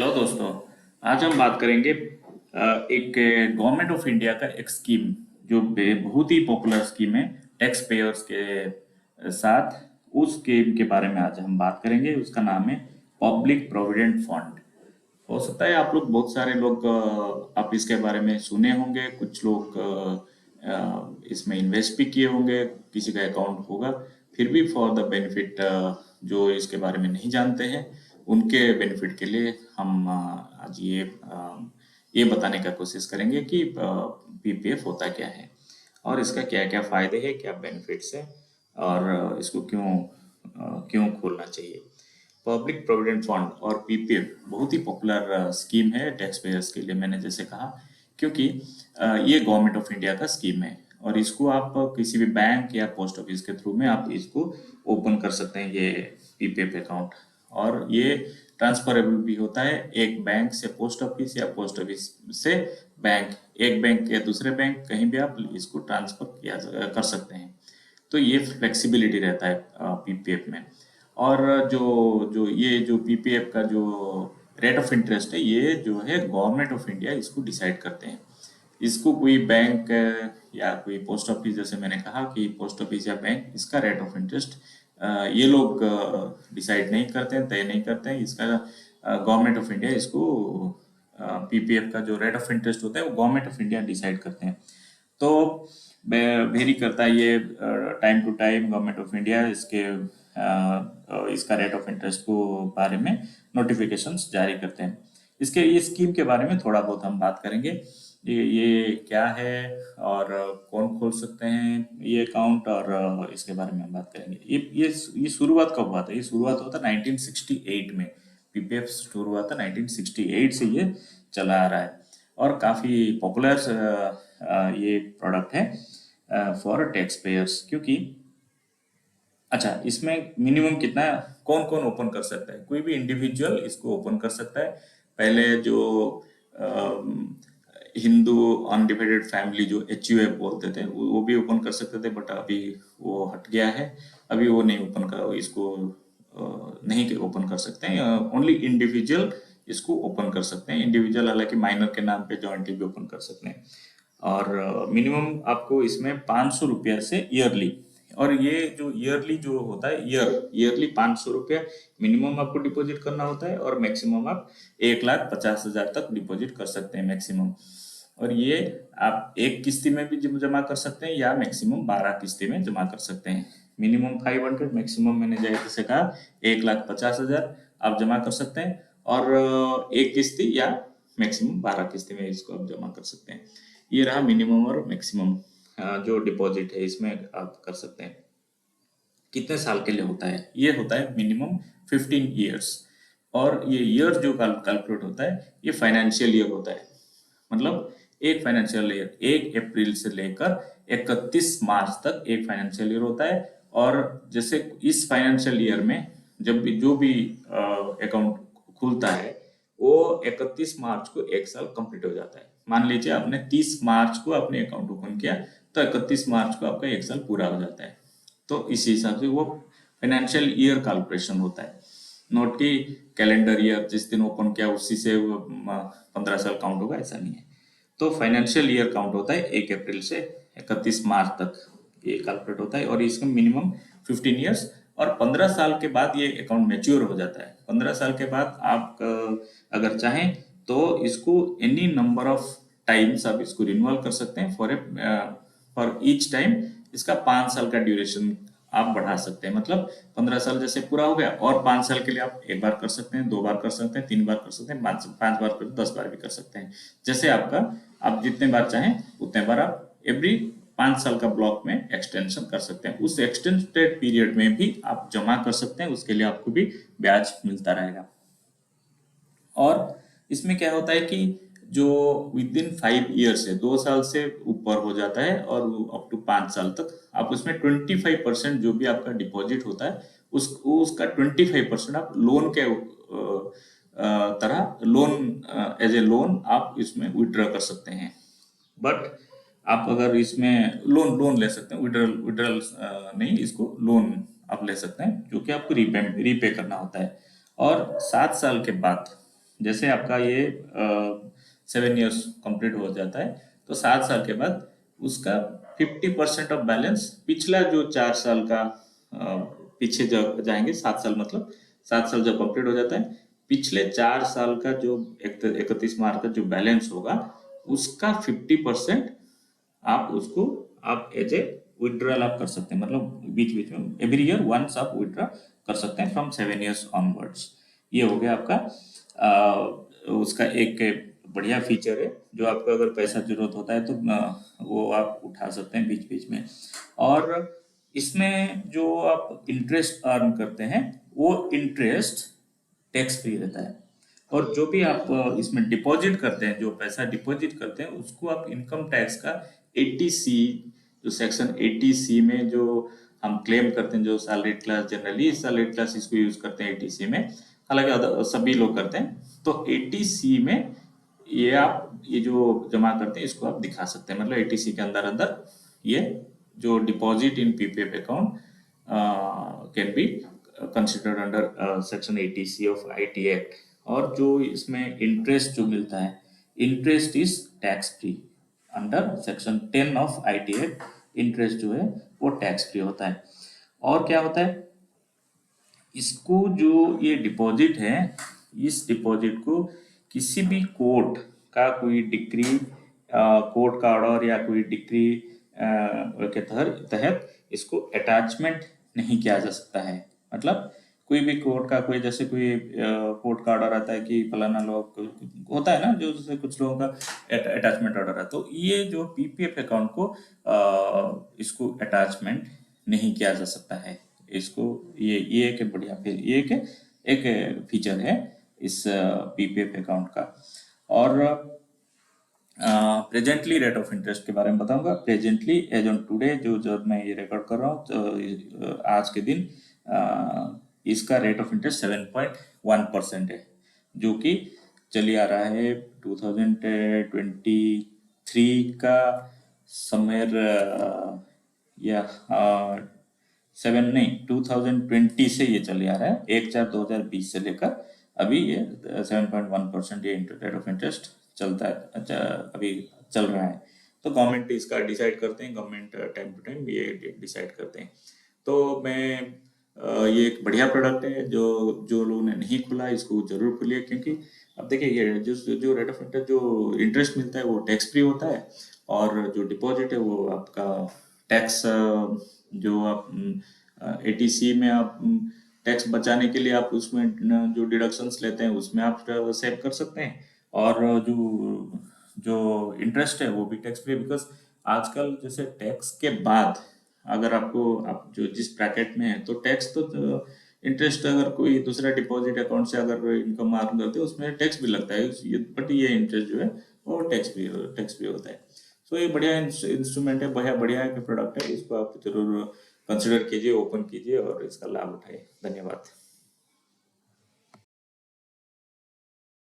Hello दोस्तों। आज हम बात करेंगे एक गवर्नमेंट ऑफ इंडिया का एक स्कीम जो बहुत ही पॉपुलर स्कीम है टैक्स पेयर्स के साथ। उस स्कीम के बारे में आज हम बात करेंगे। उसका नाम है पब्लिक प्रोविडेंट फंड। हो सकता है आप लोग बहुत सारे लोग आप इसके बारे में सुने होंगे। कुछ लोग इसमें इन्वेस्ट भी किए होंगे, किसी का अकाउंट होगा। फिर भी फॉर द बेनिफिट जो इसके बारे में नहीं जानते हैं उनके बेनिफिट के लिए हम आज ये बताने का कोशिश करेंगे कि पीपीएफ होता क्या है और इसका क्या क्या फायदे हैं, क्या बेनिफिट्स है और इसको क्यों खोलना चाहिए। पब्लिक प्रोविडेंट फंड और पीपीएफ बहुत ही पॉपुलर स्कीम है टैक्स पेयर्स के लिए, मैंने जैसे कहा, क्योंकि ये गवर्नमेंट ऑफ इंडिया का स्कीम है और इसको आप किसी भी बैंक या पोस्ट ऑफिस के थ्रू में आप इसको ओपन कर सकते हैं, ये पीपीएफ अकाउंट। और ये ट्रांसफरेबल भी होता है, एक बैंक से पोस्ट ऑफिस या पोस्ट ऑफिस से बैंक, एक बैंक या दूसरे बैंक, कहीं भी आप इसको ट्रांसफर कर सकते हैं। तो ये फ्लेक्सिबिलिटी रहता है पीपीएफ में। और जो पीपीएफ का जो रेट ऑफ इंटरेस्ट है, ये जो है गवर्नमेंट ऑफ इंडिया इसको डिसाइड करते हैं। इसको कोई बैंक या कोई पोस्ट ऑफिस, जैसे मैंने कहा कि पोस्ट ऑफिस या बैंक, इसका रेट ऑफ इंटरेस्ट ये लोग डिसाइड नहीं करते हैं, तय नहीं करते हैं। इसका गवर्नमेंट ऑफ इंडिया इसको पीपीएफ का जो रेट ऑफ इंटरेस्ट होता है वो गवर्नमेंट ऑफ इंडिया डिसाइड करते हैं। तो वेरी करता है ये time to time. Government of India इसका रेट ऑफ इंटरेस्ट को बारे में नोटिफिकेशंस जारी करते हैं। ये स्कीम के बारे में थोड़ा बहुत हम बात करेंगे। ये क्या है और कौन खोल सकते हैं ये अकाउंट, और इसके बारे में हम बात करेंगे। ये शुरुआत कब हुआ था? ये शुरुआत हुआ था 1968 में। पीपीएफ शुरू हुआ था 1968 से, ये चला आ रहा है और काफ़ी पॉपुलर ये प्रोडक्ट है फॉर टैक्स पेयर्स। क्योंकि अच्छा, इसमें मिनिमम कितना, कौन कौन ओपन कर सकता है? कोई भी इंडिविजुअल इसको ओपन कर सकता है। पहले जो हिंदू अनडिवाइडेड फैमिली, जो एचयूएफ बोलते थे, वो भी ओपन कर सकते थे, बट अभी वो हट गया है। अभी वो नहीं ओपन कर इसको नहीं ओपन कर सकते हैं। ओनली इंडिविजुअल इसको ओपन कर सकते हैं। इंडिविजुअल हालांकि माइनर के नाम पे जॉइंटली भी ओपन कर सकते हैं। और मिनिमम आपको इसमें 500 रुपया से ईयरली, और ये जो ईयरली जो होता है, ईयरली 500 रुपया मिनिमम आपको डिपॉजिट करना होता है और मैक्सिमम आप 1,50,000 तक डिपॉजिट कर सकते हैं मैक्सिमम। और ये आप एक किस्ती में भी जमा कर सकते हैं या मैक्सिमम 12 किस्ती में जमा कर सकते हैं। मिनिमम 500, मैक्सिमम मैंने जैसे कहा 1,50,000 आप जमा कर सकते हैं। और एक किस्ती या मैक्सिमम 12 किस्ती में इसको आप जमा कर सकते हैं। ये रहा मिनिमम और मैक्सिमम जो डिपॉजिट है इसमें आप कर सकते हैं। कितने साल के लिए होता है? ये होता है मिनिमम 15 ईयर्स। और ये ईयर जो कैलकुलेट होता है, ये फाइनेंशियल ईयर होता है। मतलब एक फाइनेंशियल ईयर 1 अप्रैल से लेकर 31 मार्च तक एक फाइनेंशियल ईयर होता है। और जैसे इस फाइनेंशियल ईयर में जब भी जो भी अकाउंट खुलता है, वो 31 मार्च को एक साल कंप्लीट हो जाता है। मान लीजिए आपने 30 मार्च को अपने अकाउंट ओपन किया, तो 31 मार्च को आपका एक साल पूरा हो जाता है। तो इसी हिसाब से वो फाइनेंशियल ईयर कैलकुलेशन होता है, नॉट कि कैलेंडर ईयर जिस दिन ओपन किया उसी से 15 साल काउंट होगा, ऐसा नहीं है। तो फाइनेंशियल ईयर काउंट होता है 1 अप्रैल से 31 मार्च तक, ये कैलकुलेट होता है। और इसका मिनिमम 15 ईयर्स। और 15 साल के बाद ये अकाउंट मैच्योर हो जाता है। 15 साल के बाद आप अगर चाहें तो इसको एनी नंबर ऑफ टाइम्स आप इसको रिन्यूअल कर सकते हैं। फॉर ईच टाइम इसका 5 साल का ड्यूरेशन आप बढ़ा सकते हैं। मतलब 15 साल जैसे पूरा हो गया और 5 साल के लिए आप एक बार कर सकते हैं, 2 बार कर सकते हैं, 3 बार कर सकते हैं, 5 बार कर, 10 बार भी कर सकते हैं। जैसे आप जितने बार चाहें उतने बार आप एवरी 5 साल का ब्लॉक में एक्सटेंशन कर सकते हैं। उस एक्सटेंडेड पीरियड में भी आप जमा कर सकते हैं, उसके लिए आपको भी ब्याज मिलता रहेगा। और इसमें क्या होता है कि जो विद इन 5 ईयर्स है, 2 साल से ऊपर हो जाता है और अप टू 5 साल तक, आप उसमें 25% जो भी आपका डिपॉजिट होता है उसका 25% आप लोन के तरह लोन, एज ए लोन आप इसमें विड्रॉ कर सकते हैं। बट आप अगर इसमें लोन ले सकते हैं, विड्रॉल नहीं, इसको लोन आप ले सकते हैं, जो कि आपको रीपे करना होता है। और 7 साल के बाद जैसे आपका ये 7 इयर्स कंप्लीट हो जाता है तो 7 साल के बाद उसका 50% ऑफ बैलेंस पिछला जो 4 साल का पीछे जाएंगे। 7 साल मतलब 7 साल जब कंप्लीट हो जाता है, पिछले 4 साल का जो 31 मार्च का जो बैलेंस होगा उसका 50% आप उसको आप एज ए विड्रॉल आप कर सकते हैं। मतलब बीच बीच में एवरी ईयर वंस आप विड्रॉ कर सकते हैं फ्रॉम 7 इयर्स ऑनवर्ड्स। ये हो गया आपका उसका एक बढ़िया फीचर है, जो आपको अगर पैसा जरूरत होता है तो वो आप उठा सकते हैं बीच बीच में। और इसमें जो आप इंटरेस्ट अर्न करते हैं वो इंटरेस्ट टैक्स फ्री रहता है। और जो भी आप इसमें डिपॉजिट करते हैं, जो पैसा डिपॉजिट करते हैं उसको आप इनकम टैक्स का 80C, जो सेक्शन 80C में जो हम क्लेम करते हैं, जो salary class generally salary class इसको यूज करते हैं 80C में, हालांकि सभी लोग करते हैं। तो 80C में ये आप ये जो जमा करते हैं इसको आप दिखा सकते हैं। मतलब 80C के अंदर अंदर ये जो deposit in PPF account can be considered under section 80C of IT act. और जो इसमें इंटरेस्ट जो मिलता है, interest is tax free under section 10 of IT act. Interest जो है वो टैक्स फ्री होता है। और क्या होता है, इसको जो ये डिपॉजिट है, इस डिपॉजिट को किसी भी कोर्ट का कोई डिक्री, कोर्ट का ऑर्डर या कोई डिक्री के तहत इसको अटैचमेंट नहीं किया जा सकता है। मतलब कोई भी कोर्ट का कोई, जैसे कोई कोर्ट का ऑर्डर आता है कि फलाना लोग होता है ना, जो जैसे कुछ लोगों का अटैचमेंट ऑर्डर है, तो ये जो पीपीएफ अकाउंट को इसको अटैचमेंट नहीं किया जा सकता है। इसको ये एक बढ़िया ये एक फीचर है इस पीपीएफ अकाउंट का। और प्रेजेंटली रेट ऑफ इंटरेस्ट के बारे में बताऊंगा। प्रेजेंटली एज ऑन टुडे, जो जब मैं ये रिकॉर्ड कर रहा हूँ तो आज के दिन इसका रेट ऑफ इंटरेस्ट 7.1% है, जो कि चली आ रहा है 2023 का समवेयर या 2020 से ये चले आ रहा है। 1/4/2020 से लेकर अभी ये 7.1% ये रेट ऑफ इंटरेस्ट चलता है। अच्छा, अभी चल रहा है। तो गवर्नमेंट इसका डिसाइड करते हैं, गवर्नमेंट टाइम टू टाइम ये डिसाइड करते हैं। तो मैं ये एक बढ़िया प्रोडक्ट है, जो जो लोगों ने नहीं खुला इसको जरूर खुलिए। क्योंकि अब देखिए, ये जो रेट ऑफ इंटरेस्ट जो इंटरेस्ट मिलता है वो टैक्स फ्री होता है, और जो डिपॉजिट है वो आपका टैक्स, जो आप 80C में आप टैक्स बचाने के लिए आप उसमें जो डिडक्शंस लेते हैं उसमें आप सेव कर सकते हैं। और जो जो इंटरेस्ट है वो भी टैक्स फ्री, बिकॉज आजकल जैसे टैक्स के बाद अगर आपको आप जो जिस ब्रैकेट में है तो टैक्स तो इंटरेस्ट, अगर कोई दूसरा डिपॉजिट अकाउंट से अगर इनकम अर्न करते हैं उसमें टैक्स भी लगता है, बट ये इंटरेस्ट जो है वो टैक्स फ्री होता है। तो ये बढ़िया इंस्ट्रूमेंट है, बढ़िया बढ़िया प्रोडक्ट है। इसको आप जरूर कंसिडर कीजिए, ओपन कीजिए और इसका लाभ उठाइए। धन्यवाद।